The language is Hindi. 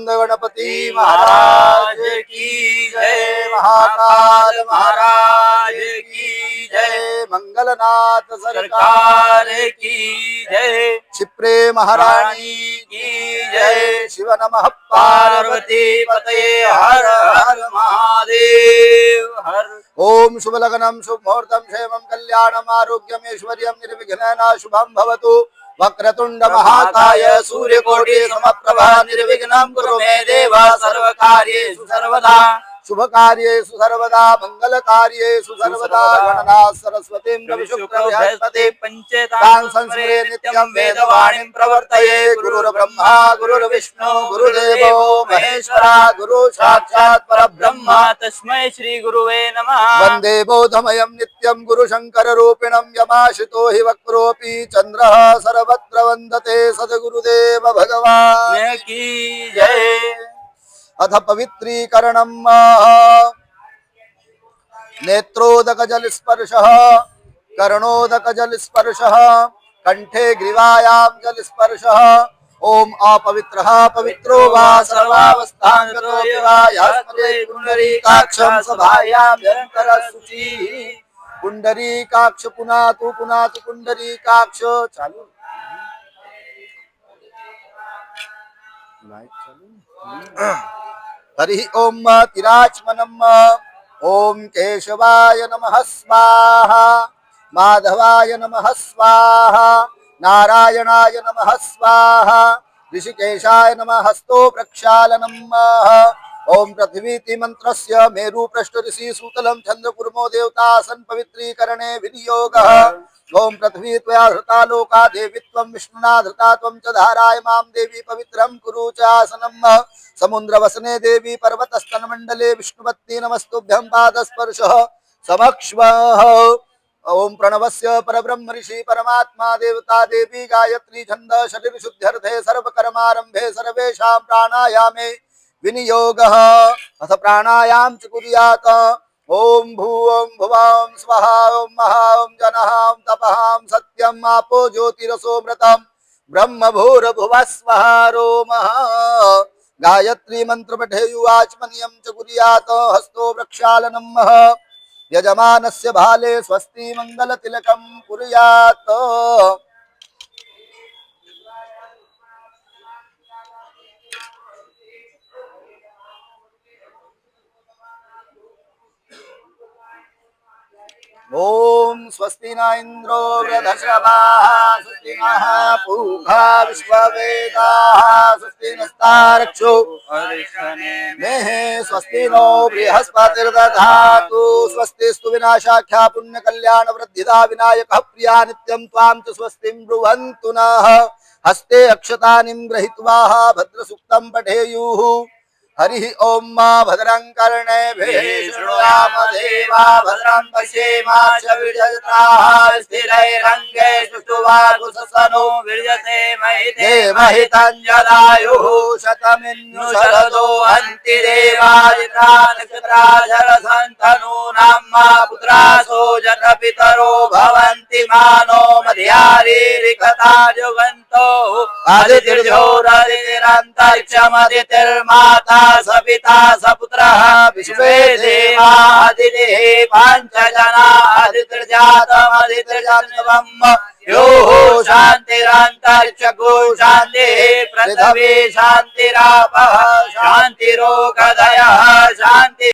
गणपति महाराज की जय, महाकाल महाराज की जय, मंगलनाथ सरकार की जय, क्षिप्रे महारानी की जय। शिव नमः पार्वती पतये हर हर महादेव हर। ओम शुभ लग्नम शुभ मुहूर्तम क्षेमं कल्याणम आरोग्यम ऐश्वर्यं निर्विघ्नेन शुभं भवतु। वक्रतुंड महाकाय सूर्यकोटि समप्रभा निर्विघ्नं कुरु मे देव सर्वकार्येषु सर्वदा शुभ कार्येषु सर्वदा मंगल कार्येषु सर्वदा। गणनाथ सरस्वतीं रवि शुक्र बृहस्पति पंचेतां संस्मरे नित्यं वेदवाणीं प्रवर्तये। गुरुर्ब्रह्मा गुरुर्विष्णु गुरुदेवो महेश्वरा गुरु साक्षात् परब्रह्म तस्मै श्री गुरुवे नमः। वंदे बोधमयं नित्यं गुरुशंकर रूपिणं यमाशितो हि वक्रोऽपि चन्द्रः सर्वत्र वन्दते सद्गुरुदेव भगवान् की जय। अथ पवित्रीकरणं नेत्रोदक जल स्पर्शः कर्णोदक जल स्पर्शः कंठे ग्रीवायां जल स्पर्शः। ओम अपवित्रः पवित्रो वा सर्वावस्थां करोति वा यस्मते पुंडरीकाक्षं सभायाभ्यन्तरः शुचिः। पुंडरीकाक्ष पुनातु पुंडरीकाक्ष। चालू हरि ओम तिराचमनम। ओम केशवाय नमः स्वाहा, माधवाय नमः स्वाहा, नारायणाय नमः स्वाहा, ऋषिकेशाय नमः हस्तो प्रक्षालनम। ओम पृथ्वीति मंत्रस्य मेरु पृष्ठ ऋषि सूतलम चंद्रकुर्मो देवतासन पवित्रीकरणे विनियोगः। ओम पृथ्वी त्वया धृता लोका देवी त्वं विष्णुना धृता त्वं च धाराय मां देवी पवित्रं कुरु च आसनम्। समुद्र वसने देवी पर्वतस्तन मंडले विष्णुपत्नी नमस्तुभ्यं पादस्पर्शः समक्ष्मः। ओम प्रणवस्य परब्रह्म ऋषि परमात्मा देवता देवी गायत्री छंद शरीर शुद्ध्यर्थे सर्वकर्मारंभे सर्वेषां प्राणायामे विनियोगः। अथ प्राणायाम च कुर्यात्। ओम भूवं भुवां स्वहा ओम महा ओम जनः ओम तपः ओम सत्यम् आपो ज्योतिरसोमृतम् ब्रह्म भूर्भुवः स्वहा रोमः। गायत्री मंत्र पठेयुवाचमनियं च कुर्यात्। हस्तो प्रक्षालनम्। यजमानस्य भाले स्वस्ति मंगल तिलकं कुर्यात्। ओम स्वस्ति न इंद्रो वृद्धश्रवाः स्वस्ति नः पूषा विश्ववेदाः स्वस्ति नस्तार्क्ष्यो अरिष्टनेमिः स्वस्ति नो बृहस्पतिर्दधातु। स्वस्तिस्तु विनाशाख्या पुण्य कल्याण वृद्धिदा विनायकः प्रिया नित्यं त्वां च स्वस्तिं ब्रुवन्तु नः। हस्ते अक्षतानिं गृहीत्वा भद्रसूक्तं पठेयुः। हरि ओम भद्रं कर्णेभिः शृणुयाम देवा भद्रं पश्येमाक्षभिर्यजत्राः स्थिरैरङ्गैस्तु ष्टुवागुंसनो विर्यते महितं जदायुः शतमिन्नु शरदो हन्ति देवादित्या नक्षत्राधरसन्तनूनां मा पुत्रासो जनपितरो भवन्ति मानो मध्यारीरिकता जुगन्तो आदितिर्ज्योतिरन्तरिक्षमदितिर्माता सपिता सपुत्रः विश्वे देवादितिः पञ्चजना अदितिर्जातमदितिर्जन्मम् यो शान्तिरन्तरिक्षगो शान्तिः पृथिवी शान्तिरापः शान्तिरोगदयः शान्ति।